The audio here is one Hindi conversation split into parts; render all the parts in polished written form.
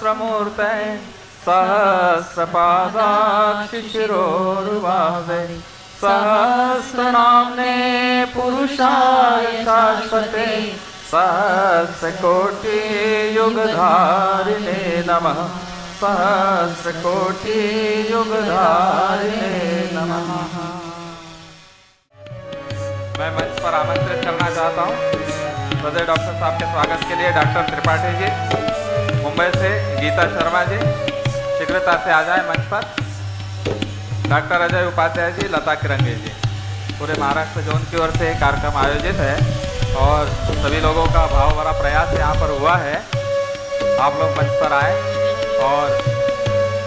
सहस्रमूर्तये सहस्रपादाक्षिशिरोरुबाहुवे सहस्रनाम्ने पुरुषाय शाश्वते सहस्रकोटियुगधारिणे नमः सहस्रकोटियुगधारिणे नमः। मैं मंच पर आमंत्रित करना चाहता हूँ श्रद्धेय डॉक्टर साहब के स्वागत के लिए डॉक्टर त्रिपाठी जी, मुंबई से गीता शर्मा जी शीघ्रता से आ जाए मंच पर, डॉक्टर अजय उपाध्याय जी, लता किरंगे जी। पूरे महाराष्ट्र जोन की ओर से कार्यक्रम आयोजित है और सभी लोगों का भाव भरा प्रयास यहाँ पर हुआ है। आप लोग मंच पर आए और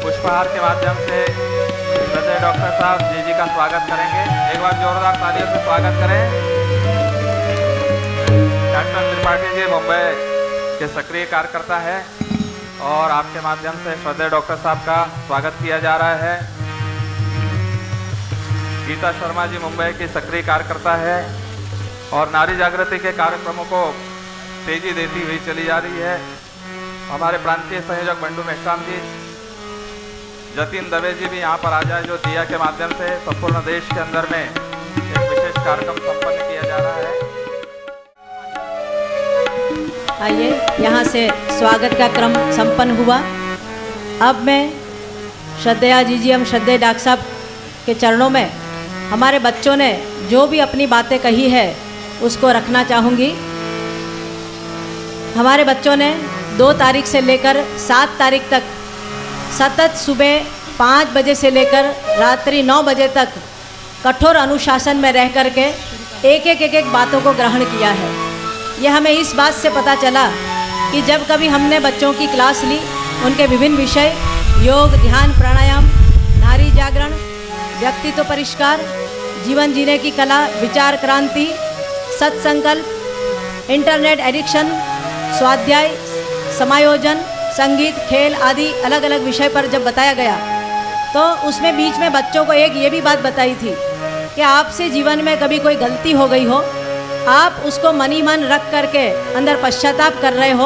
पुष्पहार के माध्यम से श्रद्धेय डॉक्टर साहब जी का स्वागत करेंगे। एक बार जोरदार तालियों से स्वागत करें। डॉक्टर त्रिपाठी जी मुंबई के सक्रिय कार्यकर्ता है और आपके माध्यम से श्रद्धेय डॉक्टर साहब का स्वागत किया जा रहा है। गीता शर्मा जी मुंबई की सक्रिय कार्यकर्ता है और नारी जागृति के कार्यक्रमों को तेजी देती हुई चली जा रही है। हमारे प्रांतीय संयोजक बंडू मेश्राम जी, जतिन दवे जी भी यहाँ पर आ जाए, जो दिया के माध्यम से संपूर्ण देश के अंदर में एक विशेष कार्यक्रम संपन्न किया जा रहा है। आइए, यहाँ से स्वागत का क्रम संपन्न हुआ। अब मैं श्रद्धेय जीजीएम श्रद्धेय डॉक्टर साहब के चरणों में हमारे बच्चों ने जो भी अपनी बातें कही है उसको रखना चाहूँगी। हमारे बच्चों ने 2 तारीख से लेकर 7 तारीख तक सतत सुबह 5 बजे से लेकर रात्रि 9 बजे तक कठोर अनुशासन में रह करके एक बातों को ग्रहण किया है। यह हमें इस बात से पता चला कि जब कभी हमने बच्चों की क्लास ली, उनके विभिन्न विषय योग, ध्यान, प्राणायाम, नारी जागरण, व्यक्तित्व परिष्कार, जीवन जीने की कला, विचार क्रांति, सत्संकल्प, इंटरनेट एडिक्शन, स्वाध्याय, समायोजन, संगीत, खेल आदि अलग अलग विषय पर जब बताया गया तो उसमें बीच में बच्चों को एक ये भी बात बताई थी कि आपसे जीवन में कभी कोई गलती हो गई हो, आप उसको मन ही मन रख करके अंदर पश्चाताप कर रहे हो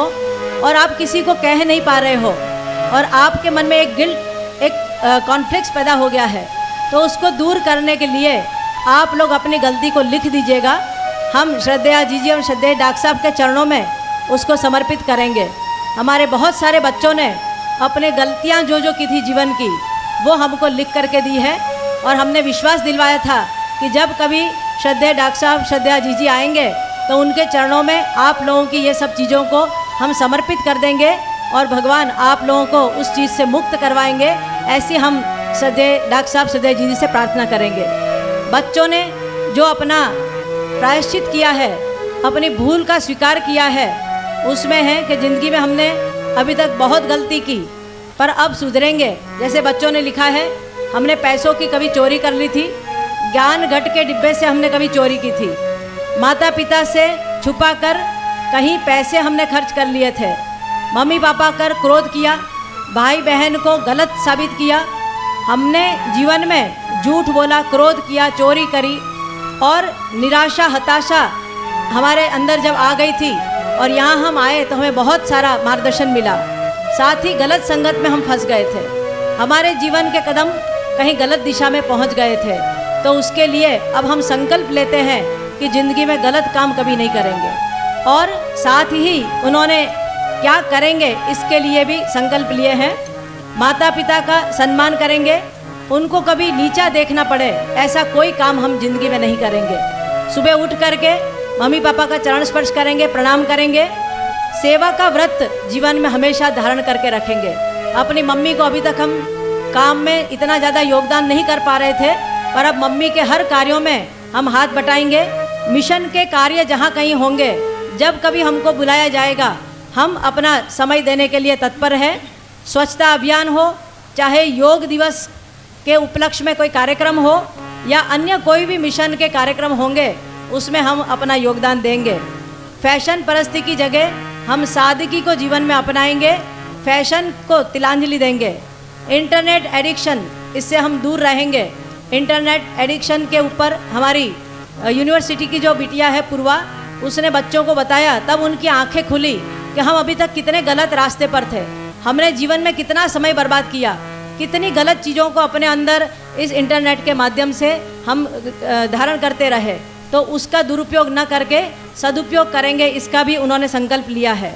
और आप किसी को कह नहीं पा रहे हो और आपके मन में एक गिल्ट, एक कॉन्फ्लिक्ट पैदा हो गया है, तो उसको दूर करने के लिए आप लोग अपनी गलती को लिख दीजिएगा। हम श्रद्धेय जीजीएम श्रद्धेय डॉक्टर साहब के चरणों में उसको समर्पित करेंगे। हमारे बहुत सारे बच्चों ने अपने गलतियां जो की थी जीवन की, वो हमको लिख करके दी है और हमने विश्वास दिलवाया था कि जब कभी श्रद्धेय डॉक्टर साहब श्रद्धेय जीजी आएंगे तो उनके चरणों में आप लोगों की ये सब चीज़ों को हम समर्पित कर देंगे और भगवान आप लोगों को उस चीज़ से मुक्त करवाएंगे। ऐसी हम श्रद्धेय डॉक्टर साहब श्रद्धेय जीजी से प्रार्थना करेंगे। बच्चों ने जो अपना प्रायश्चित किया है, अपनी भूल का स्वीकार किया है, उसमें है कि ज़िंदगी में हमने अभी तक बहुत गलती की पर अब सुधरेंगे। जैसे बच्चों ने लिखा है, हमने पैसों की कभी चोरी कर ली थी, ज्ञान घट के डिब्बे से हमने कभी चोरी की थी, माता पिता से छुपा कर कहीं पैसे हमने खर्च कर लिए थे, मम्मी पापा कर क्रोध किया, भाई बहन को गलत साबित किया, हमने जीवन में झूठ बोला, क्रोध किया, चोरी करी और निराशा, हताशा हमारे अंदर जब आ गई थी और यहाँ हम आए तो हमें बहुत सारा मार्गदर्शन मिला। साथ ही गलत संगत में हम फंस गए थे, हमारे जीवन के कदम कहीं गलत दिशा में पहुँच गए थे। तो उसके लिए अब हम संकल्प लेते हैं कि ज़िंदगी में गलत काम कभी नहीं करेंगे और साथ ही उन्होंने क्या करेंगे इसके लिए भी संकल्प लिए हैं। माता पिता का सम्मान करेंगे, उनको कभी नीचा देखना पड़े ऐसा कोई काम हम जिंदगी में नहीं करेंगे। सुबह उठ करके मम्मी पापा का चरण स्पर्श करेंगे, प्रणाम करेंगे। सेवा का व्रत जीवन में हमेशा धारण करके रखेंगे। अपनी मम्मी को अभी तक हम काम में इतना ज़्यादा योगदान नहीं कर पा रहे थे, पर अब मम्मी के हर कार्यों में हम हाथ बटाएंगे। मिशन के कार्य जहाँ कहीं होंगे, जब कभी हमको बुलाया जाएगा, हम अपना समय देने के लिए तत्पर हैं। स्वच्छता अभियान हो, चाहे योग दिवस के उपलक्ष्य में कोई कार्यक्रम हो या अन्य कोई भी मिशन के कार्यक्रम होंगे, उसमें हम अपना योगदान देंगे। फैशन परस्ती की जगह हम सादगी को जीवन में अपनाएंगे, फैशन को तिलांजलि देंगे। इंटरनेट एडिक्शन, इससे हम दूर रहेंगे। इंटरनेट एडिक्शन के ऊपर हमारी यूनिवर्सिटी की जो बिटिया है पूर्वा, उसने बच्चों को बताया, तब उनकी आंखें खुली कि हम अभी तक कितने गलत रास्ते पर थे। हमने जीवन में कितना समय बर्बाद किया, कितनी गलत चीज़ों को अपने अंदर इस इंटरनेट के माध्यम से हम धारण करते रहे, तो उसका दुरुपयोग न करके सदुपयोग करेंगे, इसका भी उन्होंने संकल्प लिया है।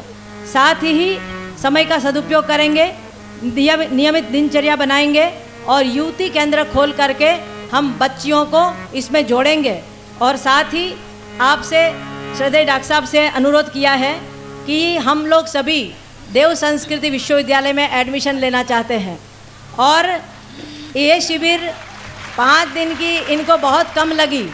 साथ ही समय का सदुपयोग करेंगे, नियमित दिनचर्या बनाएंगे और युवती केंद्र खोल करके हम बच्चियों को इसमें जोड़ेंगे। और साथ ही आपसे श्रद्धेय डॉक्टर साहब से अनुरोध किया है कि हम लोग सभी देव संस्कृति विश्वविद्यालय में एडमिशन लेना चाहते हैं और ये शिविर 5 दिन की इनको बहुत कम लगी।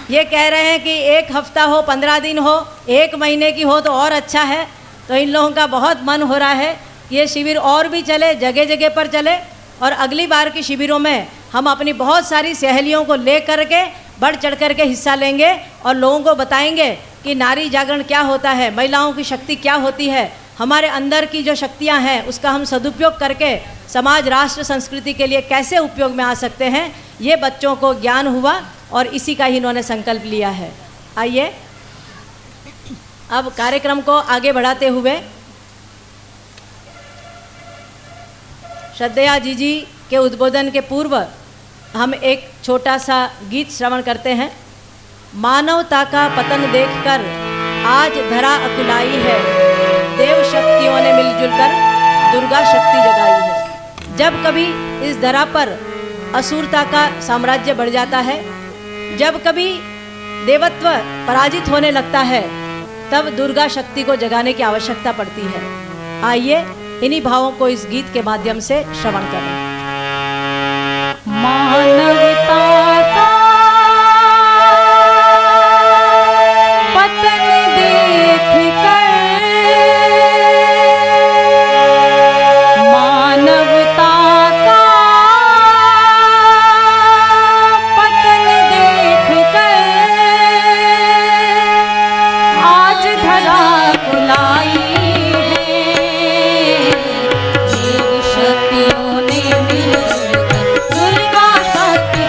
ये कह रहे हैं कि 1 हफ्ता हो, 15 दिन हो, 1 महीने की हो तो और अच्छा है। तो इन लोगों का बहुत मन हो रहा है कि ये शिविर और भी चले, जगह जगह पर चले और अगली बार की शिविरों में हम अपनी बहुत सारी सहेलियों को ले करके बढ़ चढ़ कर के हिस्सा लेंगे और लोगों को बताएंगे कि नारी जागरण क्या होता है, महिलाओं की शक्ति क्या होती है, हमारे अंदर की जो शक्तियां हैं उसका हम सदुपयोग करके समाज, राष्ट्र, संस्कृति के लिए कैसे उपयोग में आ सकते हैं, ये बच्चों को ज्ञान हुआ और इसी का ही इन्होंने संकल्प लिया है। आइए अब कार्यक्रम को आगे बढ़ाते हुए श्रद्धेया जी के उद्बोधन के पूर्व हम एक छोटा सा गीत श्रवण करते हैं। मानवता का पतन देखकर आज धरा अकुलाई है, देव शक्तियों ने मिलजुल कर दुर्गा शक्ति जगाई है। जब कभी इस धरा पर असुरता का साम्राज्य बढ़ जाता है, जब कभी देवत्व पराजित होने लगता है, तब दुर्गा शक्ति को जगाने की आवश्यकता पड़ती है। आइए इन्हीं भावों को इस गीत के माध्यम से श्रवण करें। मानवता का पतन देखकर, मानवता का पतन देखकर आज धरा कुलाई है, देव शक्तियों ने मिलकर दुर्गा शक्ति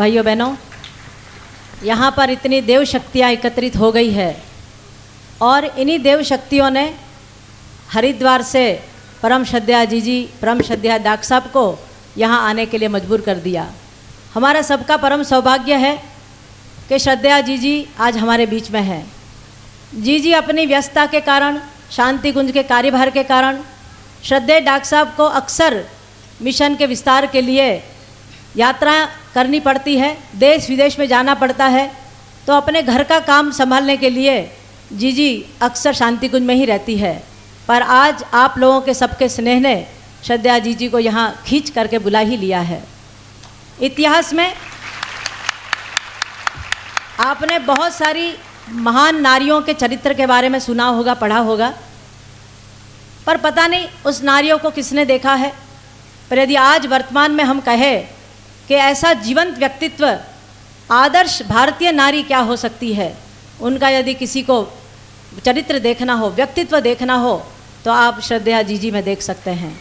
भाइयों बहनों, यहाँ पर इतनी देव शक्तियाँ एकत्रित हो गई है और इन्हीं देव शक्तियों ने हरिद्वार से परम श्रद्धेय जी परम श्रद्धेय डॉक्टर साहब को यहाँ आने के लिए मजबूर कर दिया। हमारा सबका परम सौभाग्य है कि श्रद्धेय जी आज हमारे बीच में हैं। जी अपनी व्यस्तता के कारण, शांति कुंज के कार्यभार के कारण श्रद्धेय डॉक्टर साहब को अक्सर मिशन के विस्तार के लिए यात्रा करनी पड़ती है, देश विदेश में जाना पड़ता है, तो अपने घर का काम संभालने के लिए जी अक्सर शांति कुंज में ही रहती है। पर आज आप लोगों के सबके स्नेह ने श्रद्धेय जी को यहाँ खींच करके बुला ही लिया है। इतिहास में आपने बहुत सारी महान नारियों के चरित्र के बारे में सुना होगा, पढ़ा होगा, पर पता नहीं उस नारियों को किसने देखा है। पर यदि आज वर्तमान में हम कहें कि ऐसा जीवंत व्यक्तित्व, आदर्श भारतीय नारी क्या हो सकती है, उनका यदि किसी को चरित्र देखना हो, व्यक्तित्व देखना हो, तो आप श्रद्धेय जी में देख सकते हैं।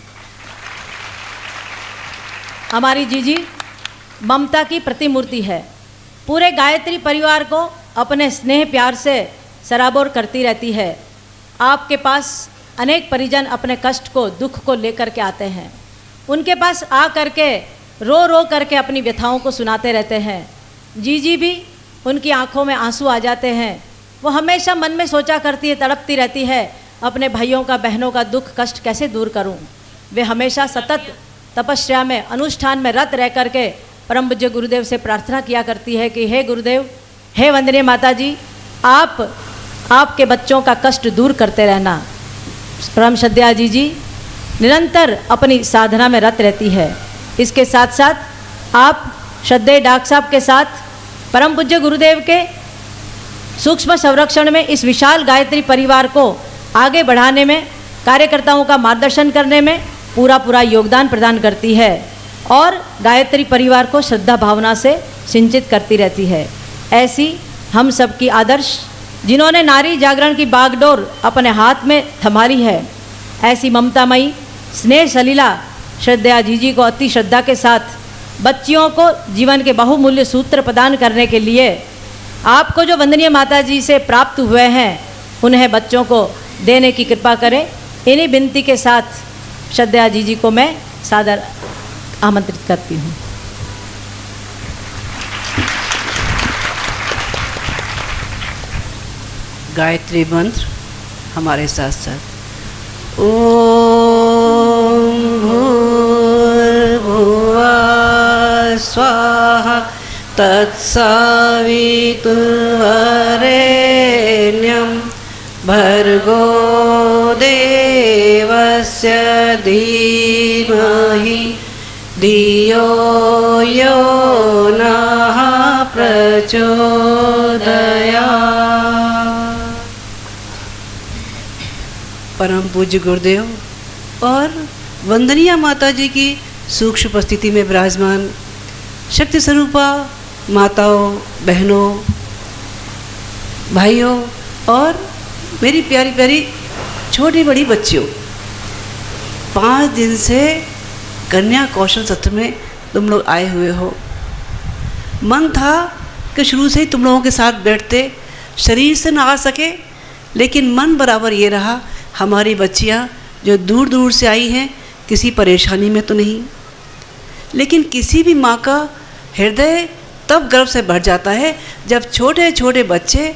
हमारी जी ममता की प्रतिमूर्ति है। पूरे गायत्री परिवार को अपने स्नेह प्यार से सराबोर करती रहती है। आपके पास अनेक परिजन अपने कष्ट को, दुख को लेकर के आते हैं। उनके पास आ करके रो रो करके अपनी व्यथाओं को सुनाते रहते हैं। जी भी उनकी आंखों में आंसू आ जाते हैं। वो हमेशा मन में सोचा करती है, तड़पती रहती है, अपने भाइयों का, बहनों का दुख कष्ट कैसे दूर करूं। वे हमेशा सतत तपस्या में, अनुष्ठान में रत रह करके परम पूज्य गुरुदेव से प्रार्थना किया करती है कि हे गुरुदेव, हे वंदनीय माता जी, आपके बच्चों का कष्ट दूर करते रहना। परम श्रद्धेय जी निरंतर अपनी साधना में रत रहती है। इसके साथ साथ आप श्रद्धेय डॉक्टर साहब के साथ परम पूज्य गुरुदेव के सूक्ष्म संरक्षण में इस विशाल गायत्री परिवार को आगे बढ़ाने में, कार्यकर्ताओं का मार्गदर्शन करने में पूरा योगदान प्रदान करती है और गायत्री परिवार को श्रद्धा भावना से सिंचित करती रहती है। ऐसी हम सबकी आदर्श, जिन्होंने नारी जागरण की बागडोर अपने हाथ में संभाली है, ऐसी ममतामयी स्नेह सलीला श्रद्धेय जी को अति श्रद्धा के साथ बच्चियों को जीवन के बहुमूल्य सूत्र प्रदान करने के लिए आपको जो वंदनीय माता जी से प्राप्त हुए हैं, उन्हें बच्चों को देने की कृपा करें। इन्हीं विनती के साथ श्रद्धेय जी को मैं सादर आमंत्रित करती हूँ। गायत्री मंत्र हमारे साथ साथ। ओम भूर्भुवः स्वाहा तत्सवितुर्वरेण्यं भर्गो देवस्य धीमहि धियो यो नः प्रचोदयात्। परम पूज्य गुरुदेव और वंदनीय माता जी की सूक्ष्म उपस्थिति में विराजमान शक्ति स्वरूपा माताओं, बहनों, भाइयों और मेरी प्यारी प्यारी छोटी बड़ी बच्चियों, 5 दिन से कन्या कौशल सत्र में तुम लोग आए हुए हो। मन था कि शुरू से ही तुम लोगों के साथ बैठते, शरीर से ना आ सके, लेकिन मन बराबर ये रहा हमारी बच्चियाँ जो दूर दूर से आई हैं किसी परेशानी में तो नहीं। लेकिन किसी भी माँ का हृदय तब गर्व से भर जाता है जब छोटे छोटे बच्चे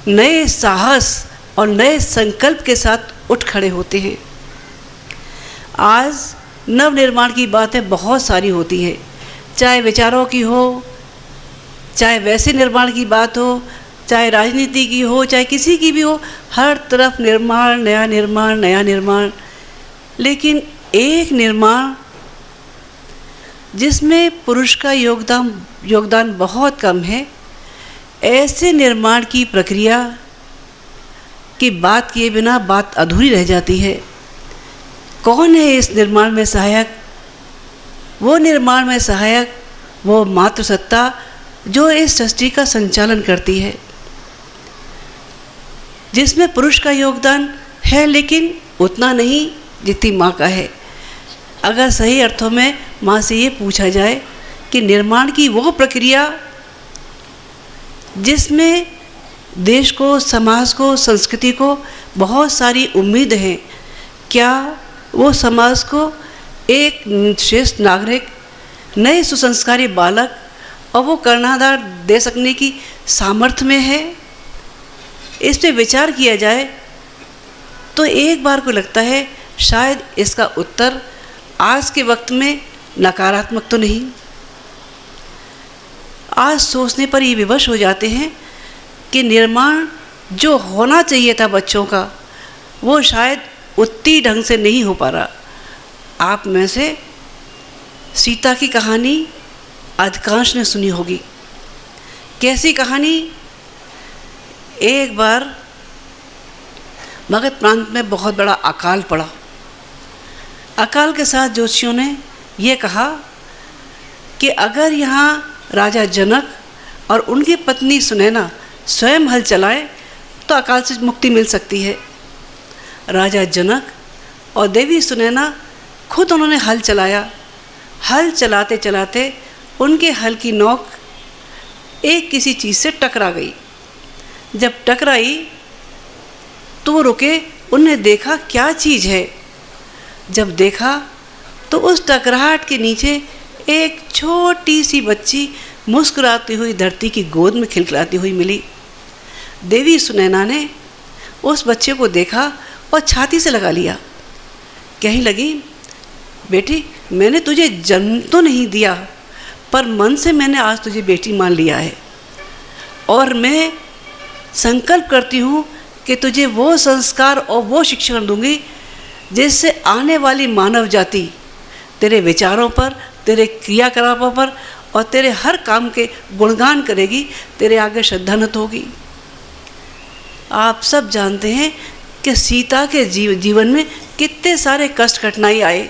नए साहस और नए संकल्प के साथ उठ खड़े होते हैं। आज नव निर्माण की बातें बहुत सारी होती हैं, चाहे विचारों की हो, चाहे वैसे निर्माण की बात हो, चाहे राजनीति की हो, चाहे किसी की भी हो, हर तरफ निर्माण, नया निर्माण, नया निर्माण। लेकिन एक निर्माण जिसमें पुरुष का योगदान बहुत कम है, ऐसे निर्माण की प्रक्रिया की बात किए बिना बात अधूरी रह जाती है। कौन है इस निर्माण में सहायक? वो निर्माण में सहायक वो मातृसत्ता जो इस सृष्टि का संचालन करती है, जिसमें पुरुष का योगदान है लेकिन उतना नहीं जितनी माँ का है। अगर सही अर्थों में माँ से ये पूछा जाए कि निर्माण की वो प्रक्रिया जिसमें देश को, समाज को, संस्कृति को बहुत सारी उम्मीद हैं, क्या वो समाज को एक श्रेष्ठ नागरिक, नए सुसंस्कारी बालक और वो कर्णाधार दे सकने की सामर्थ्य में है? इस पे विचार किया जाए तो एक बार को लगता है शायद इसका उत्तर आज के वक्त में नकारात्मक तो नहीं। आज सोचने पर ये विवश हो जाते हैं कि निर्माण जो होना चाहिए था बच्चों का, वो शायद उतनी ढंग से नहीं हो पा रहा। आप में से सीता की कहानी अधिकांश ने सुनी होगी। कैसी कहानी? एक बार मगध प्रांत में बहुत बड़ा अकाल पड़ा। अकाल के साथ ज्योतिषियों ने ये कहा कि अगर यहाँ राजा जनक और उनकी पत्नी सुनैना स्वयं हल चलाए तो अकाल से मुक्ति मिल सकती है। राजा जनक और देवी सुनैना खुद उन्होंने हल चलाया। हल चलाते चलाते उनके हल की नोक एक किसी चीज़ से टकरा गई। जब टकराई तो वो रुके, उनने देखा क्या चीज़ है। जब देखा तो उस टकराहट के नीचे एक छोटी सी बच्ची मुस्कुराती हुई धरती की गोद में खिलखिलाती हुई मिली। देवी सुनैना ने उस बच्चे को देखा और छाती से लगा लिया। कहने लगी, बेटी, मैंने तुझे जन्म तो नहीं दिया, पर मन से मैंने आज तुझे बेटी मान लिया है और मैं संकल्प करती हूँ कि तुझे वो संस्कार और वो शिक्षण दूंगी जिससे आने वाली मानव जाति तेरे विचारों पर, तेरे क्रियाकलापों पर और तेरे हर काम के गुणगान करेगी, तेरे आगे श्रद्धान्वित होगी। आप सब जानते हैं कि सीता के जीवन में कितने सारे कष्ट कठिनाई आए,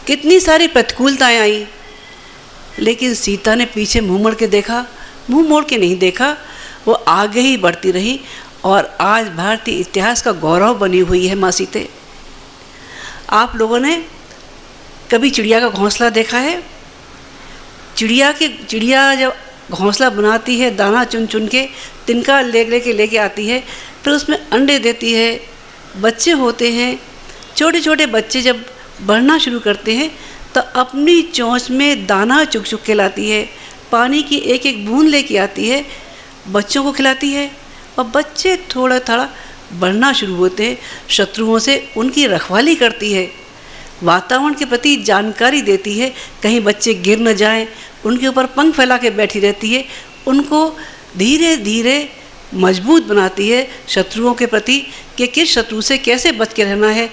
कितनी सारी प्रतिकूलताएं आई, लेकिन सीता ने पीछे मुंह मोड़ के देखा, मुंह मोड़ के नहीं देखा, वो आगे ही बढ़ती रही और आज भारतीय इतिहास का गौरव बनी हुई है माँ सीते। आप लोगों ने कभी चिड़िया का घोंसला देखा है? चिड़िया जब घोंसला बनाती है, दाना चुन चुन के तिनका लेके आती है, फिर उसमें अंडे देती है, बच्चे होते हैं। छोटे छोटे बच्चे जब बढ़ना शुरू करते हैं तो अपनी चोंच में दाना चुग चुग के लाती है, पानी की एक एक बूंद लेके आती है, बच्चों को खिलाती है और बच्चे थोड़ा थोड़ा बढ़ना शुरू होते हैं। शत्रुओं से उनकी रखवाली करती है, वातावरण के प्रति जानकारी देती है, कहीं बच्चे गिर न जाएं, उनके ऊपर पंख फैला के बैठी रहती है, उनको धीरे धीरे मजबूत बनाती है शत्रुओं के प्रति कि किस शत्रु से कैसे बच के रहना है,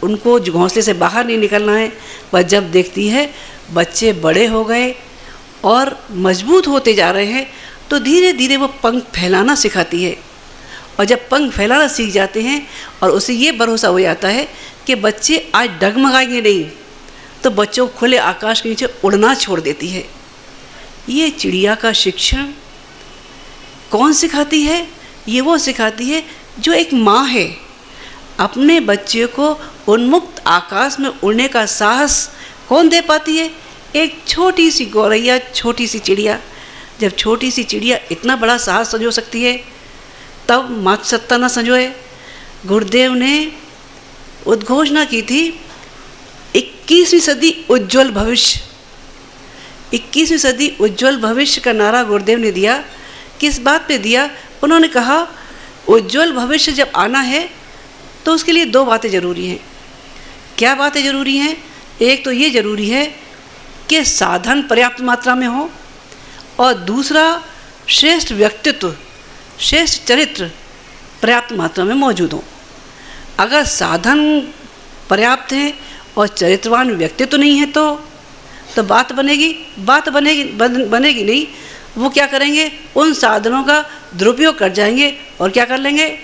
उनको घोंसले से बाहर नहीं निकलना है। वह जब देखती है बच्चे बड़े हो गए और मजबूत होते जा रहे हैं तो धीरे धीरे वो पंख फैलाना सिखाती है। और जब पंख फैलाना सीख जाते हैं और उसे ये भरोसा हो जाता है कि बच्चे आज डगमगाएंगे नहीं, तो बच्चों को खुले आकाश के नीचे उड़ना छोड़ देती है। ये चिड़िया का शिक्षण कौन सिखाती है? ये वो सिखाती है जो एक माँ है। अपने बच्चे को उन्मुक्त आकाश में उड़ने का साहस कौन दे पाती है? एक छोटी सी गौरैया, छोटी सी चिड़िया। जब छोटी सी चिड़िया इतना बड़ा साहस संजो सकती है, तब मात सत्ता न संजोए। गुरुदेव ने उद्घोषणा की थी 21वीं सदी उज्जवल भविष्य। 21वीं सदी उज्जवल भविष्य का नारा गुरुदेव ने दिया। किस बात पे दिया? उन्होंने कहा उज्जवल भविष्य जब आना है तो उसके लिए दो बातें ज़रूरी हैं। क्या बातें ज़रूरी हैं? एक तो ये ज़रूरी है कि साधन पर्याप्त मात्रा में हो और दूसरा श्रेष्ठ व्यक्तित्व, श्रेष्ठ चरित्र पर्याप्त मात्रा में मौजूद हो। अगर साधन पर्याप्त हैं और चरित्रवान व्यक्तित्व नहीं है तो बात बनेगी नहीं। वो क्या करेंगे? उन साधनों का दुरुपयोग कर जाएंगे और क्या कर लेंगे?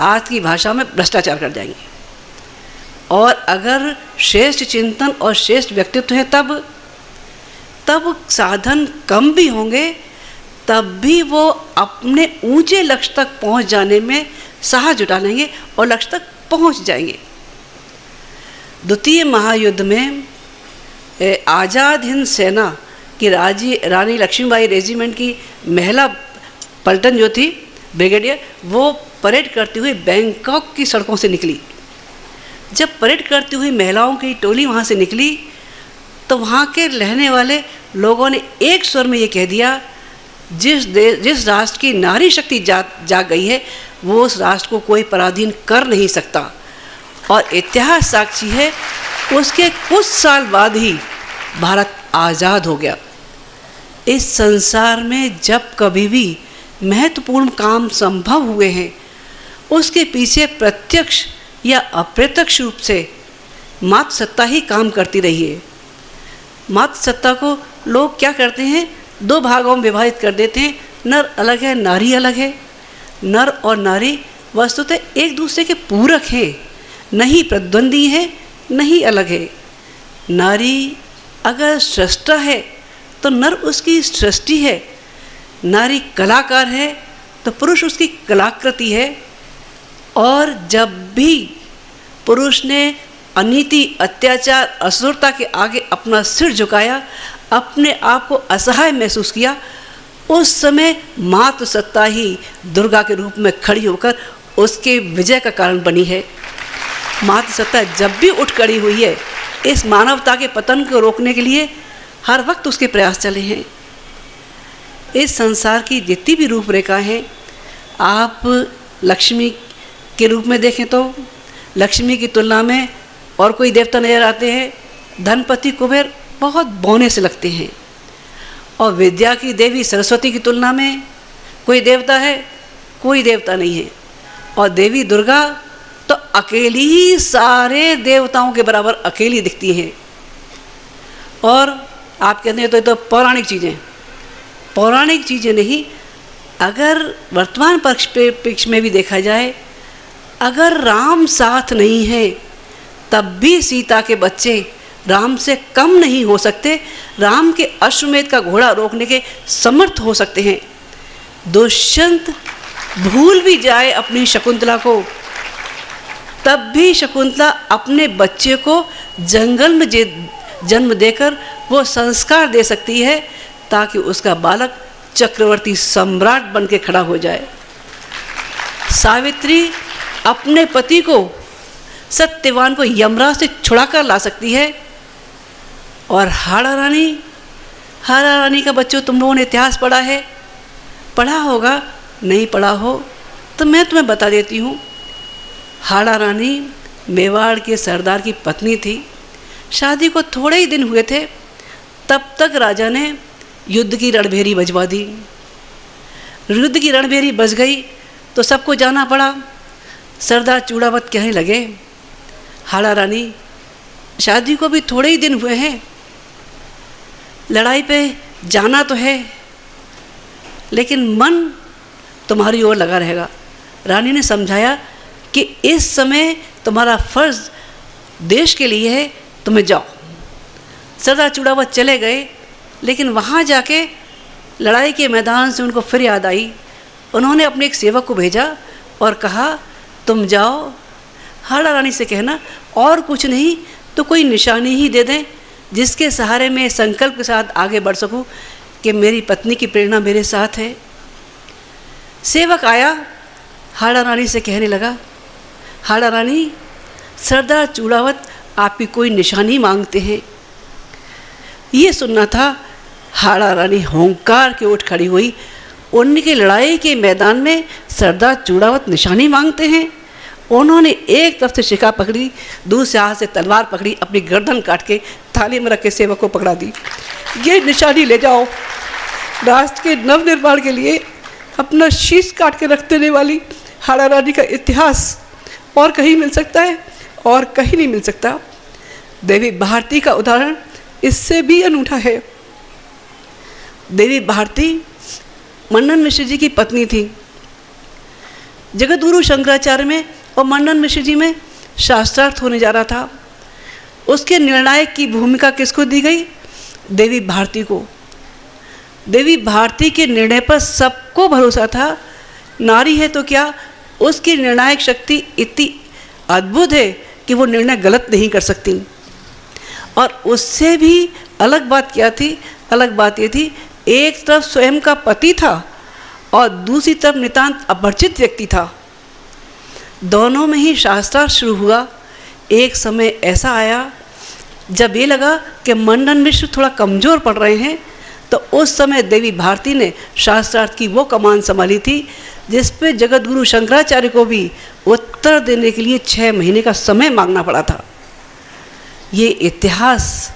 आज की भाषा में भ्रष्टाचार कर जाएंगे। और अगर श्रेष्ठ चिंतन और श्रेष्ठ व्यक्तित्व है तब साधन कम भी होंगे, तब भी वो अपने ऊंचे लक्ष्य तक पहुंच जाने में साहस जुटा लेंगे और लक्ष्य तक पहुंच जाएंगे। द्वितीय महायुद्ध में आज़ाद हिंद सेना कि रानी लक्ष्मीबाई रेजिमेंट की महिला पलटन जो थी ब्रिगेडियर, वो परेड करती हुई बैंकॉक की सड़कों से निकली। जब परेड करती हुई महिलाओं की टोली वहाँ से निकली तो वहाँ के रहने वाले लोगों ने एक स्वर में ये कह दिया, जिस राष्ट्र की नारी शक्ति जाग गई है वो उस राष्ट्र को कोई पराधीन कर नहीं सकता। और इतिहास साक्षी है, उसके कुछ साल बाद ही भारत आज़ाद हो गया। इस संसार में जब कभी भी महत्वपूर्ण काम संभव हुए हैं, उसके पीछे प्रत्यक्ष या अप्रत्यक्ष रूप से मातृसत्ता ही काम करती रही है। मातृसत्ता को लोग क्या करते हैं, दो भागों में विभाजित कर देते हैं, नर अलग है, नारी अलग है। नर और नारी वस्तुतः एक दूसरे के पूरक हैं, नहीं प्रतिद्वंदी है, नहीं अलग है। नारी अगर सृष्टा है तो नर उसकी सृष्टि है, नारी कलाकार है तो पुरुष उसकी कलाकृति है। और जब भी पुरुष ने अनीति, अत्याचार, असुरता के आगे अपना सिर झुकाया, अपने आप को असहाय महसूस किया, उस समय मातृसत्ता ही दुर्गा के रूप में खड़ी होकर उसके विजय का कारण बनी है। मातृसत्ता जब भी उठ खड़ी हुई है, इस मानवता के पतन को रोकने के लिए हर वक्त उसके प्रयास चले हैं। इस संसार की जितनी भी रूपरेखा है, आप लक्ष्मी के रूप में देखें तो लक्ष्मी की तुलना में और कोई देवता नजर आते हैं, धनपति कुबेर बहुत बौने से लगते हैं। और विद्या की देवी सरस्वती की तुलना में कोई देवता है, कोई देवता नहीं है। और देवी दुर्गा तो अकेली ही सारे देवताओं के बराबर अकेली दिखती हैं। और आप कहते हैं तो ये तो पौराणिक चीज़ें, पौराणिक चीज़ें नहीं, अगर वर्तमान पक्ष में भी देखा जाए, अगर राम साथ नहीं है तब भी सीता के बच्चे राम से कम नहीं हो सकते, राम के अश्वमेध का घोड़ा रोकने के समर्थ हो सकते हैं। दुष्यंत भूल भी जाए अपनी शकुंतला को, तब भी शकुंतला अपने बच्चे को जंगल में जन्म देकर वो संस्कार दे सकती है ताकि उसका बालक चक्रवर्ती सम्राट बन के खड़ा हो जाए। सावित्री अपने पति को, सत्यवान को यमराज से छुड़ा कर ला सकती है। और हाड़ा रानी का बच्चों, तुम लोगों ने इतिहास पढ़ा है, पढ़ा होगा, नहीं पढ़ा हो तो मैं तुम्हें बता देती हूँ। हाड़ा रानी मेवाड़ के सरदार की पत्नी थी। शादी को थोड़े ही दिन हुए थे तब तक राजा ने युद्ध की रणभेरी बजवा दी। युद्ध की रणभेरी बज गई तो सबको जाना पड़ा। सरदार चूड़ावत कहने लगे, हाड़ा रानी, शादी को भी थोड़े ही दिन हुए हैं, लड़ाई पे जाना तो है लेकिन मन तुम्हारी ओर लगा रहेगा। रानी ने समझाया कि इस समय तुम्हारा फर्ज देश के लिए है, तुम्हें जाओ। सरदार चूड़ावत चले गए, लेकिन वहाँ जाके लड़ाई के मैदान से उनको फिर याद आई। उन्होंने अपने एक सेवक को भेजा और कहा, तुम जाओ, हाड़ा रानी से कहना और कुछ नहीं तो कोई निशानी ही दे दें जिसके सहारे मैं संकल्प के साथ आगे बढ़ सकूं कि मेरी पत्नी की प्रेरणा मेरे साथ है। सेवक आया, हाड़ा रानी से कहने लगा, हाड़ा रानी, सरदार चूड़ावत आपकी कोई निशानी मांगते हैं। ये सुनना था। हाड़ा रानी होंकार के उठ खड़ी हुई। उनकी लड़ाई के मैदान में सरदार चूड़ावत निशानी मांगते हैं। उन्होंने एक तरफ से शिखा पकड़ी, दूसरे हाथ से तलवार पकड़ी, अपनी गर्दन काट के थाली में रख के सेवक को पकड़ा दी। ये निशानी ले जाओ, राष्ट्र के नवनिर्माण के लिए अपना शीश काट के रख देने वाली हाड़ा रानी का इतिहास और कहीं मिल सकता है और कहीं नहीं मिल सकता। देवी भारती का उदाहरण इससे भी अनूठा है। देवी भारती मंडन मिश्र जी की पत्नी थी। जगतगुरु शंकराचार्य में और मंडन मिश्र जी में शास्त्रार्थ होने जा रहा था। उसके निर्णायक की भूमिका किसको दी गई? देवी भारती को। देवी भारती के निर्णय पर सबको भरोसा था। नारी है तो क्या, उसकी निर्णायक शक्ति इतनी अद्भुत है कि वो निर्णय गलत नहीं कर सकती। और उससे भी अलग बात क्या थी, अलग बात ये थी, एक तरफ स्वयं का पति था और दूसरी तरफ नितांत अपरिचित व्यक्ति था। दोनों में ही शास्त्रार्थ शुरू हुआ। एक समय ऐसा आया जब ये लगा कि मंडन मिश्र थोड़ा कमज़ोर पड़ रहे हैं, तो उस समय देवी भारती ने शास्त्रार्थ की वो कमान संभाली थी जिस पे जगत गुरु शंकराचार्य को भी उत्तर देने के लिए 6 महीने का समय मांगना पड़ा था। ये इतिहास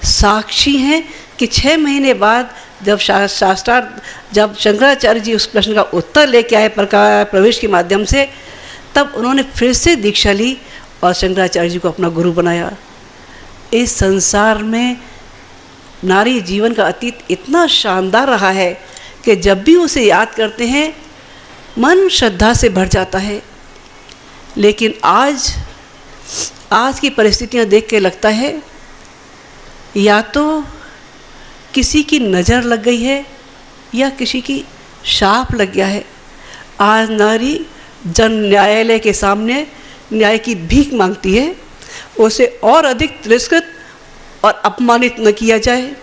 साक्षी हैं कि 6 महीने बाद जब शास्त्रार्थ जब शंकराचार्य जी उस प्रश्न का उत्तर लेके आए प्रवेश के माध्यम से, तब उन्होंने फिर से दीक्षा ली और शंकराचार्य जी को अपना गुरु बनाया। इस संसार में नारी जीवन का अतीत इतना शानदार रहा है कि जब भी उसे याद करते हैं मन श्रद्धा से भर जाता है। लेकिन आज की परिस्थितियां देख के लगता है या तो किसी की नज़र लग गई है या किसी की शाप लग गया है। आज नारी जन न्यायालय के सामने न्याय की भीख मांगती है, उसे और अधिक तिरस्कृत और अपमानित न किया जाए।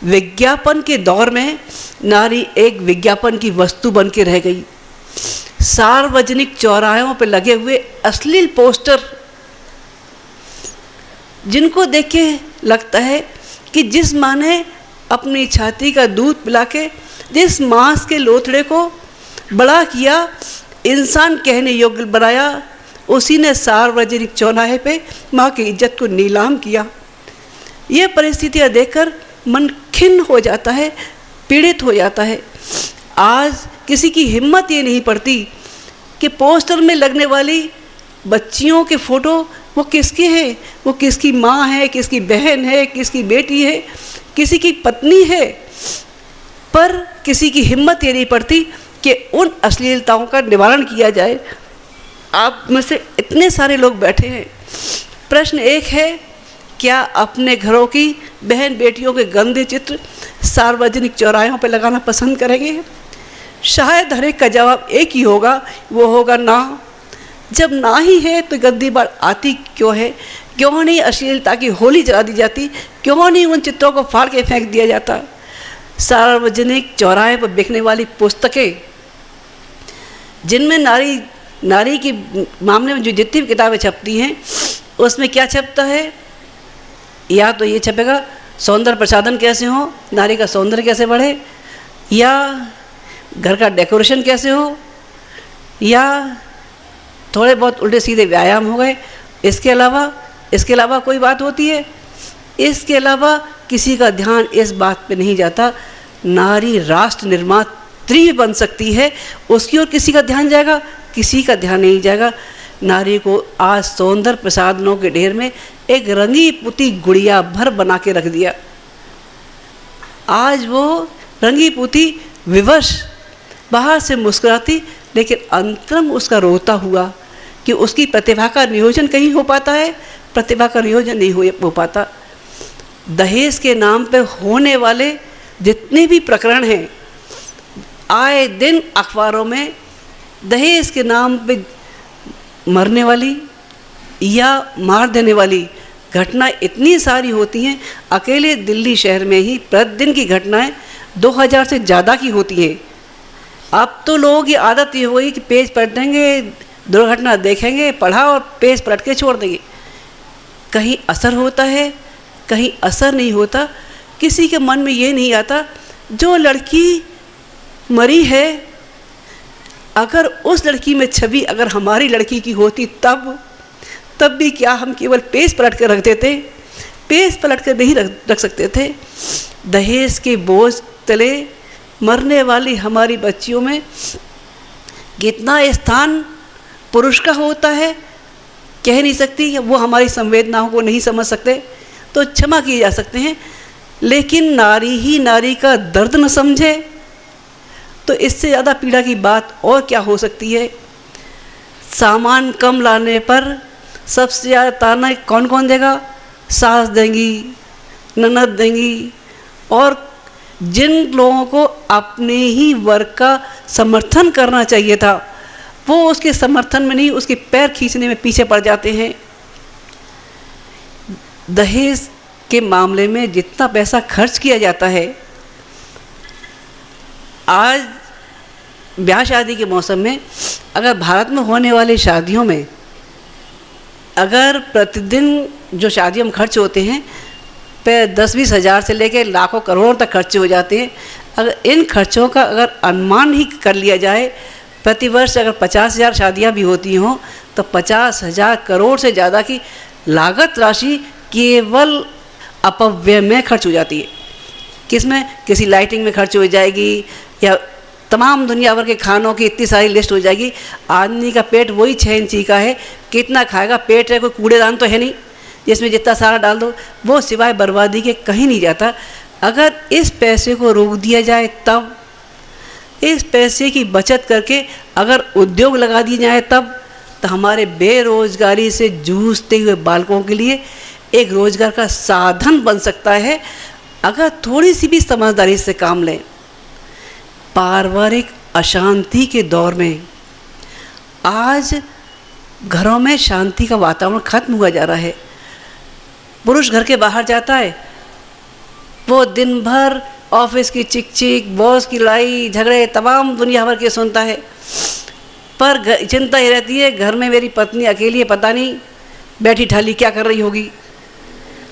विज्ञापन के दौर में नारी एक विज्ञापन की वस्तु बन के रह गई। सार्वजनिक चौराहों पर लगे हुए अश्लील पोस्टर, जिनको देख के लगता है कि जिस माँ ने अपनी छाती का दूध पिला के जिस मांस के लोथड़े को बड़ा किया, इंसान कहने योग्य बनाया, उसी ने सार्वजनिक चौराहे पे माँ की इज्जत को नीलाम किया। ये परिस्थितियाँ देखकर मन खिन्न हो जाता है, पीड़ित हो जाता है। आज किसी की हिम्मत ये नहीं पड़ती कि पोस्टर में लगने वाली बच्चियों के फ़ोटो वो किसके हैं, वो किसकी माँ है, किसकी बहन है, किसकी बेटी है, किसी की पत्नी है, पर किसी की हिम्मत ये नहीं पड़ती कि उन अश्लीलताओं का निवारण किया जाए। आप में से इतने सारे लोग बैठे हैं, प्रश्न एक है, क्या अपने घरों की बहन बेटियों के गंदे चित्र सार्वजनिक चौराहों पर लगाना पसंद करेंगे? शायद हर एक का जवाब एक ही होगा, वो होगा ना। जब ना ही है तो गंदी बात आती क्यों है? क्यों नहीं अश्लीलता की होली जला दी जाती? क्यों नहीं उन चित्रों को फाड़ के फेंक दिया जाता? सार्वजनिक चौराहे पर बिकने वाली पुस्तकें, जिनमें नारी की मामले में जो जितनी भी किताबें छपती हैं, उसमें क्या छपता है? या तो ये छपेगा सौंदर्य प्रसाधन कैसे हो, नारी का सौंदर्य कैसे बढ़े, या घर का डेकोरेशन कैसे हो, या थोड़े बहुत उल्टे सीधे व्यायाम हो गए। इसके अलावा कोई बात होती है? इसके अलावा किसी का ध्यान इस बात पे नहीं जाता नारी राष्ट्र निर्मात्री बन सकती है, उसकी ओर किसी का ध्यान जाएगा? किसी का ध्यान नहीं जाएगा। नारी को आज सौंदर्य प्रसाधनों के ढेर में एक रंगी पुती गुड़िया भर बना के रख दिया। आज वो रंगी पुती विवश बाहर से मुस्कुराती, लेकिन अंतरंग उसका रोता हुआ कि उसकी प्रतिभा का नियोजन कहीं हो पाता है? प्रतिभा का नियोजन नहीं हो पाता। दहेज के नाम पे होने वाले जितने भी प्रकरण हैं, आए दिन अखबारों में दहेज के नाम पे मरने वाली या मार देने वाली घटनाएं इतनी सारी होती हैं। अकेले दिल्ली शहर में ही प्रतिदिन की घटनाएं 2000 से ज़्यादा की होती हैं। अब तो लोगों की आदत ये हो गई कि पेज पलटेंगे, दुर्घटना देखेंगे, पढ़ा और पेज पलट के छोड़ देंगे। कहीं असर होता है, कहीं असर नहीं होता। किसी के मन में ये नहीं आता जो लड़की मरी है, अगर उस लड़की में छवि अगर हमारी लड़की की होती तब भी क्या हम केवल पेज पलट कर रख देते? पेज पलट कर नहीं रख सकते थे। दहेज के बोझ तले मरने वाली हमारी बच्चियों में कितना स्थान पुरुष का होता है कह नहीं सकती, वो हमारी संवेदनाओं को नहीं समझ सकते तो क्षमा किए जा सकते हैं। लेकिन नारी ही नारी का दर्द न समझे तो इससे ज़्यादा पीड़ा की बात और क्या हो सकती है? सामान कम लाने पर सबसे ज़्यादा ताना कौन कौन देगा? सास देंगी, ननद देंगी, और जिन लोगों को अपने ही वर्ग का समर्थन करना चाहिए था वो उसके समर्थन में नहीं, उसके पैर खींचने में पीछे पड़ जाते हैं। दहेज के मामले में जितना पैसा खर्च किया जाता है, आज ब्याह शादी के मौसम में अगर भारत में होने वाली शादियों में अगर प्रतिदिन जो शादियों में खर्च होते हैं पे 10-20 हज़ार से लेकर लाखों करोड़ों तक खर्चे हो जाते हैं, अगर इन खर्चों का अगर अनुमान ही कर लिया जाए, प्रतिवर्ष अगर 50,000 शादियां भी होती हों तो 50,000 करोड़ से ज़्यादा की लागत राशि केवल अपव्यय में खर्च हो जाती है। किसमें? किसी लाइटिंग में खर्च हो जाएगी या तमाम दुनिया भर के खानों की इतनी सारी लिस्ट हो जाएगी। आदमी का पेट वही 6 इंची का है, कितना खाएगा? पेट है, कोई कूड़ेदान तो है नहीं जिसमें जितना सारा डाल दो, वो सिवाय बर्बादी के कहीं नहीं जाता। अगर इस पैसे को रोक दिया जाए, तब इस पैसे की बचत करके अगर उद्योग लगा दिए जाए, तब तो हमारे बेरोजगारी से जूझते हुए बालकों के लिए एक रोजगार का साधन बन सकता है, अगर थोड़ी सी भी समझदारी से काम लें। पारिवारिक अशांति के दौर में आज घरों में शांति का वातावरण खत्म हुआ जा रहा है। पुरुष घर के बाहर जाता है, वो दिन भर ऑफिस की चिक चिक, बॉस की लड़ाई झगड़े तमाम दुनिया भर के सुनता है, पर चिंता ही रहती है घर में मेरी पत्नी अकेली है, पता नहीं बैठी ठाली क्या कर रही होगी।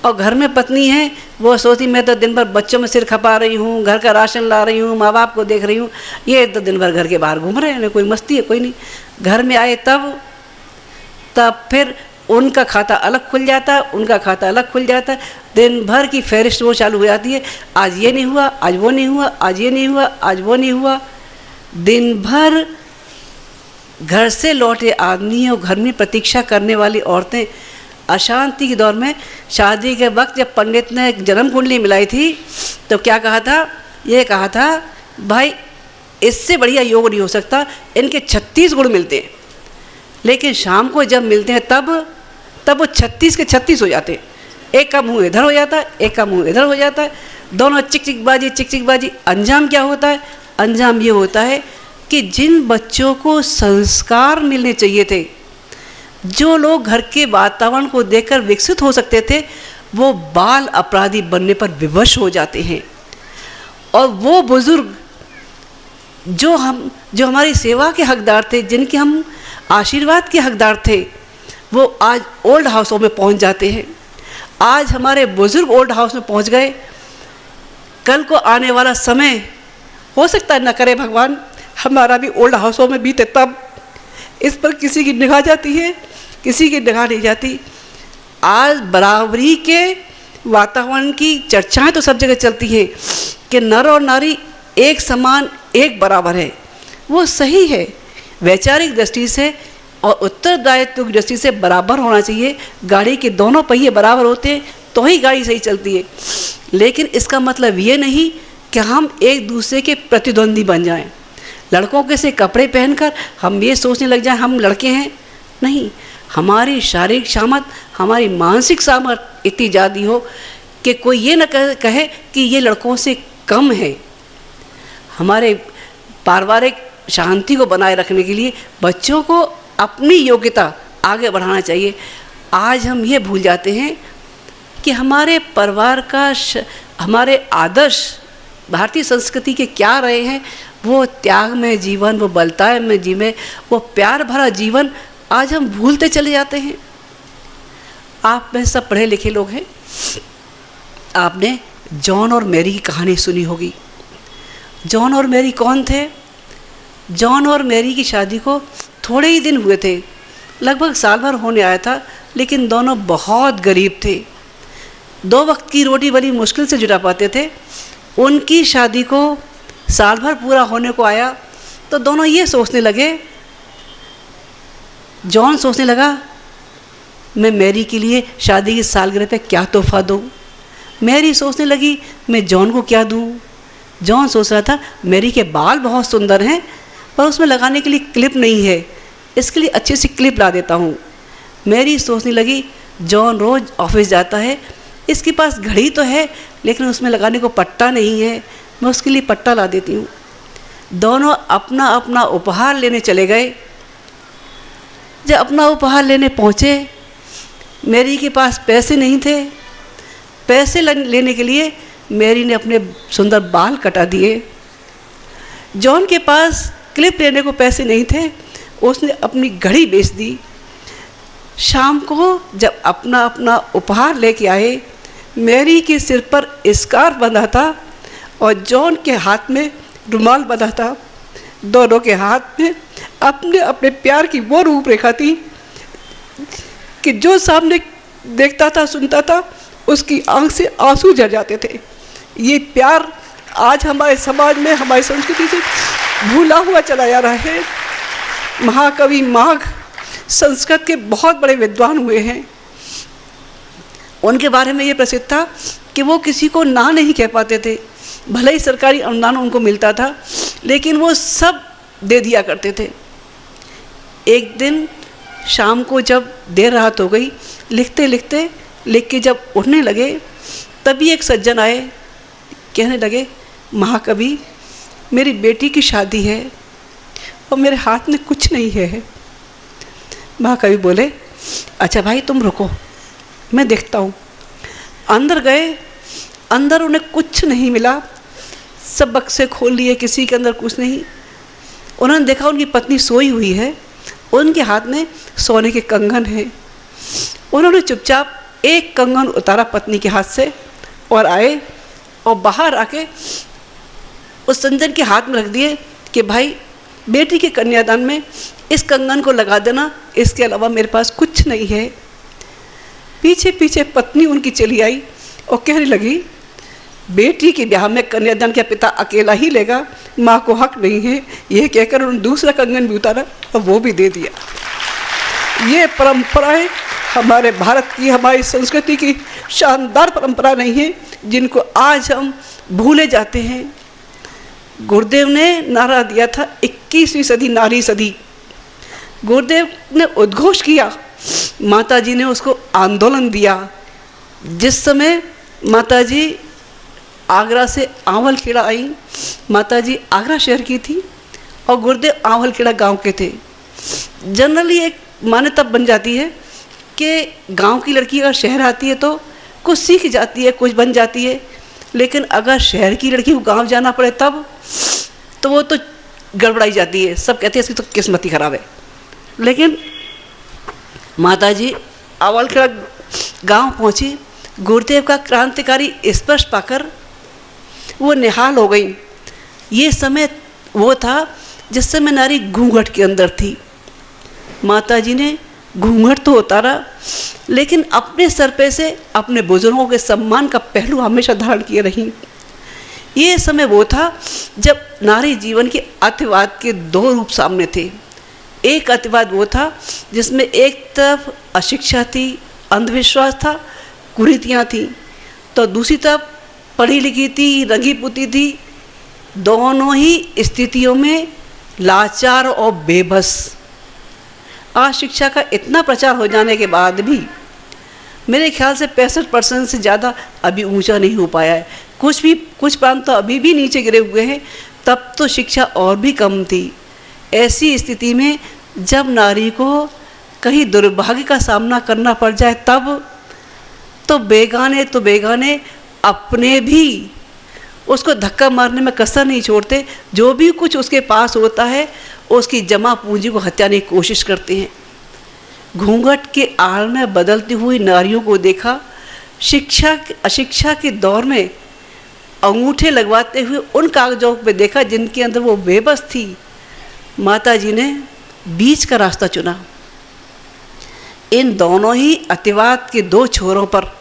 और घर में पत्नी है, वो सोचती मैं तो दिन भर बच्चों में सिर खपा रही हूँ, घर का राशन ला रही हूँ, माँ बाप को देख रही हूँ, ये तो दिन भर घर के बाहर घूम रहे हैं, कोई मस्ती है कोई नहीं। घर में आए तब फिर उनका खाता अलग खुल जाता है, उनका खाता अलग खुल जाता है, दिन भर की फहरिस्त वो चालू हो जाती है। आज ये नहीं हुआ, आज वो नहीं हुआ, आज ये नहीं हुआ, आज वो नहीं हुआ। दिन भर घर से लौटे आदमी और घर में प्रतीक्षा करने वाली औरतें अशांति के दौर में। शादी के वक्त जब पंडित ने जन्म कुंडली मिलाई थी तो क्या कहा था? ये कहा था भाई इससे बढ़िया योग नहीं हो सकता, इनके 36 गुण मिलते हैं। लेकिन शाम को जब मिलते हैं तब वो 36 के 36 हो जाते हैं। एक का मुंह इधर हो जाता है, एक का मुंह इधर हो जाता है, दोनों चिक चिक बाजी। अंजाम क्या होता है? अंजाम ये होता है कि जिन बच्चों को संस्कार मिलने चाहिए थे, जो लोग घर के वातावरण को देखकर विकसित हो सकते थे, वो बाल अपराधी बनने पर विवश हो जाते हैं। और वो बुजुर्ग जो हमारी सेवा के हकदार थे, जिनके हम आशीर्वाद के हकदार थे, वो आज ओल्ड हाउसों में पहुंच जाते हैं। आज हमारे बुजुर्ग ओल्ड हाउस में पहुंच गए, कल को आने वाला समय हो सकता है न करे भगवान हमारा भी ओल्ड हाउसों में बीते, तब इस पर किसी की निगाह जाती है, किसी की निगाह नहीं जाती। आज बराबरी के वातावरण की चर्चाएं तो सब जगह चलती हैं कि नर और नारी एक समान, एक बराबर है। वो सही है, वैचारिक दृष्टि से और उत्तरदायित्व की दृष्टि से बराबर होना चाहिए। गाड़ी के दोनों पहिए बराबर होते हैं तो ही गाड़ी सही चलती है। लेकिन इसका मतलब ये नहीं कि हम एक दूसरे के प्रतिद्वंदी बन जाएं। लड़कों के से कपड़े पहनकर हम ये सोचने लग जाएं हम लड़के हैं। नहीं, हमारी शारीरिक सामर्थ्य, हमारी मानसिक सामर्थ्य इतनी ज़्यादा हो कि कोई ये न कहे कि ये लड़कों से कम है। हमारे पारिवारिक शांति को बनाए रखने के लिए बच्चों को अपनी योग्यता आगे बढ़ाना चाहिए। आज हम ये भूल जाते हैं कि हमारे परिवार का हमारे आदर्श भारतीय संस्कृति के क्या रहे हैं। वो त्याग में जीवन, वो बलताय में जीवन, वो प्यार भरा जीवन आज हम भूलते चले जाते हैं। आप में सब पढ़े लिखे लोग हैं, आपने जॉन और मैरी की कहानी सुनी होगी। जॉन और मैरी कौन थे? जॉन और मैरी की शादी को थोड़े ही दिन हुए थे, लगभग साल भर होने आया था, लेकिन दोनों बहुत गरीब थे। 2 वक्त की रोटी बड़ी मुश्किल से जुटा पाते थे। उनकी शादी को साल भर पूरा होने को आया तो दोनों ये सोचने लगे, जॉन सोचने लगा मैं मैरी के लिए शादी की सालगिरह पे क्या तोहफा दूँ। मैरी सोचने लगी मैं जॉन को क्या दूँ। जॉन सोच रहा था मैरी के बाल बहुत सुंदर हैं पर उसमें लगाने के लिए क्लिप नहीं है, इसके लिए अच्छी सी क्लिप ला देता हूँ। मैरी सोचने लगी जॉन रोज़ ऑफिस जाता है, इसके पास घड़ी तो है लेकिन उसमें लगाने को पट्टा नहीं है, मैं उसके लिए पट्टा ला देती हूँ। दोनों अपना अपना उपहार लेने चले गए। जब अपना उपहार लेने पहुँचे, मैरी के पास पैसे नहीं थे पैसे लेने के लिए मैरी ने अपने सुंदर बाल कटा दिए। जॉन के पास क्लिप लेने को पैसे नहीं थे, उसने अपनी घड़ी बेच दी। शाम को जब अपना अपना उपहार लेके आए, मैरी के सिर पर स्कार्फ बंधा था और जॉन के हाथ में रुमाल बंधा था। दोनों के हाथ में अपने अपने प्यार की वो रूपरेखा थी कि जो सामने देखता था, सुनता था, उसकी आंख से आंसू झर जाते थे। ये प्यार आज हमारे समाज में, हमारी संस्कृति से भूला हुआ चला जा रहा है। महाकवि माघ संस्कृत के बहुत बड़े विद्वान हुए हैं। उनके बारे में ये प्रसिद्ध था कि वो किसी को ना नहीं कह पाते थे। भले ही सरकारी अनुदान उनको मिलता था, लेकिन वो सब दे दिया करते थे। एक दिन शाम को जब देर रात हो गई, लिखते लिखते लिख के जब उठने लगे, तभी एक सज्जन आए, कहने लगे, महाकवि, मेरी बेटी की शादी है और मेरे हाथ में कुछ नहीं है। महाकवि बोले, अच्छा भाई तुम रुको, मैं देखता हूँ। अंदर गए, अंदर उन्हें कुछ नहीं मिला। सब बक्से खोल लिए, किसी के अंदर कुछ नहीं। उन्होंने देखा उनकी पत्नी सोई हुई है, उनके हाथ में सोने के कंगन हैं। उन्होंने चुपचाप एक कंगन उतारा पत्नी के हाथ से और आए और बाहर आके उस सज्जन के हाथ में रख दिए कि भाई बेटी के कन्यादान में इस कंगन को लगा देना, इसके अलावा मेरे पास कुछ नहीं है। पीछे पीछे पत्नी उनकी चली आई और कहने लगी, बेटी के ब्याह में कन्यादान क्या पिता अकेला ही लेगा, माँ को हक नहीं है। यह कहकर उन्होंने दूसरा कंगन भी उतारा और वो भी दे दिया। ये परंपराएं हमारे भारत की, हमारी संस्कृति की शानदार परंपरा नहीं है, जिनको आज हम भूले जाते हैं। गुरुदेव ने नारा दिया था, 21वीं सदी नारी सदी। गुरुदेव ने उद्घोष किया, माताजी ने उसको आंदोलन दिया। जिस समय माताजी आगरा से आंवलखेड़ा आई, माताजी आगरा शहर की थी और गुरुदेव आंवलखेड़ा गांव के थे। जनरली एक मान्यता बन जाती है कि गांव की लड़की अगर शहर आती है तो कुछ सीख जाती है, कुछ बन जाती है, लेकिन अगर शहर की लड़की को गांव जाना पड़े तब तो वो तो गड़बड़ाई जाती है। सब कहते हैं इसकी तो किस्मत ही खराब है। लेकिन माताजी आंवलखेड़ा गांव पहुंची, गुरुदेव का क्रांतिकारी स्पर्श पाकर वो निहाल हो गई। ये समय वो था जिस समय नारी घूंघट के अंदर थी। माताजी ने घूंघट तो उतारा, लेकिन अपने सर पे से अपने बुजुर्गों के सम्मान का पहलू हमेशा धारण किए रही। ये समय वो था जब नारी जीवन के अतिवाद के दो रूप सामने थे। एक अतिवाद वो था जिसमें एक तरफ अशिक्षा थी, अंधविश्वास था, कुरीतियाँ थी, तो दूसरी तरफ पढ़ी लिखी थी, रंगी पुती थी। दोनों ही स्थितियों में लाचार और बेबस। आज शिक्षा का इतना प्रचार हो जाने के बाद भी मेरे ख्याल से 65% से ज़्यादा अभी ऊंचा नहीं हो पाया है। कुछ प्रांत तो अभी भी नीचे गिरे हुए हैं। तब तो शिक्षा और भी कम थी। ऐसी स्थिति में जब नारी को कहीं दुर्भाग्य का सामना करना पड़ जाए तब तो बेगाने अपने भी उसको धक्का मारने में कसर नहीं छोड़ते। जो भी कुछ उसके पास होता है उसकी जमा पूंजी को हत्याने की कोशिश करते हैं। घूंघट के आड़ में बदलती हुई नारियों को देखा। अशिक्षा के दौर में अंगूठे लगवाते हुए उन कागजों पे देखा जिनके अंदर वो बेबस थी। माताजी ने बीच का रास्ता चुना। इन दोनों ही अतिवाद के दो छोरों पर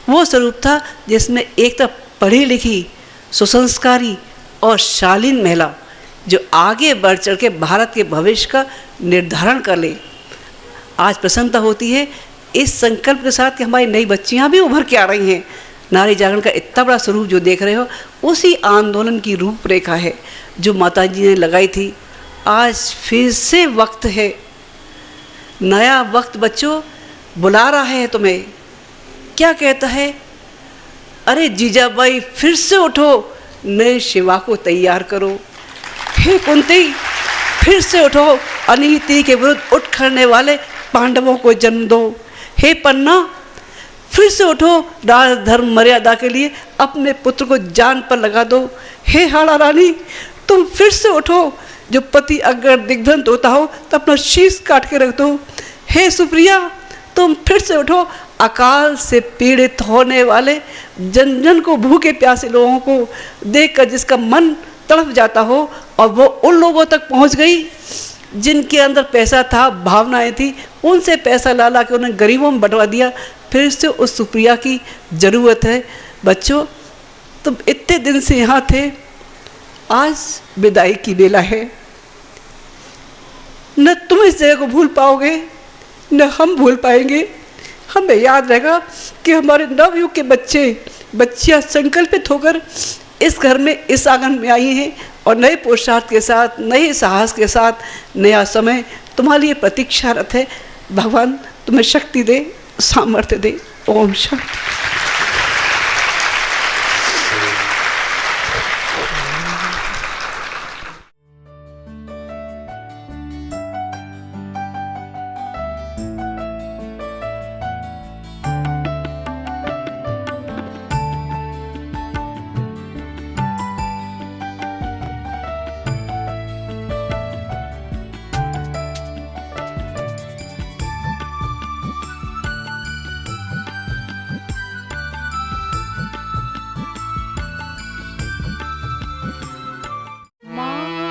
वो स्वरूप था जिसमें एक तरफ पढ़ी लिखी, सुसंस्कारी और शालीन महिला जो आगे बढ़ चढ़ के भारत के भविष्य का निर्धारण कर ले। आज प्रसन्नता होती है इस संकल्प के साथ कि हमारी नई बच्चियां भी उभर के आ रही हैं। नारी जागरण का इतना बड़ा स्वरूप जो देख रहे हो उसी आंदोलन की रूपरेखा है जो माताजी ने लगाई थी। आज फिर से वक्त है, नया वक्त बच्चों बुला रहा है तुम्हें। क्या कहता है? अरे जीजाबाई फिर से उठो, नए शिवा को तैयार करो। हे कुंती फिर से उठो, अनीति के विरुद्ध उठ खड़ने वाले पांडवों को जन्म दो। हे पन्ना फिर से उठो, राज धर्म मर्यादा के लिए अपने पुत्र को जान पर लगा दो। हे हाड़ा रानी, तुम फिर से उठो, जो पति अगर दिग्भ्रांत होता हो तो अपना शीश काट के रख दो। हे सुप्रिया, तुम फिर से उठो, अकाल से पीड़ित होने वाले जन जन को, भूखे प्यासे लोगों को देखकर जिसका मन तड़प जाता हो, और वो उन लोगों तक पहुंच गई जिनके अंदर पैसा था, भावनाएं थी, उनसे पैसा ला ला के उन्हें गरीबों में बंटवा दिया। फिर से उस सुप्रिया की ज़रूरत है। बच्चों, तुम इतने दिन से यहाँ थे, आज विदाई की बेला है। न तुम इस जगह को भूल पाओगे, न हम भूल पाएंगे। हमें याद रहेगा कि हमारे नवयुग के बच्चियाँ संकल्पित होकर इस घर में, इस आंगन में आई हैं, और नए पुरुषार्थ के साथ, नए साहस के साथ, नया समय तुम्हारे लिए प्रतीक्षारत है। भगवान तुम्हें शक्ति दे, सामर्थ्य दे। ओम शांति।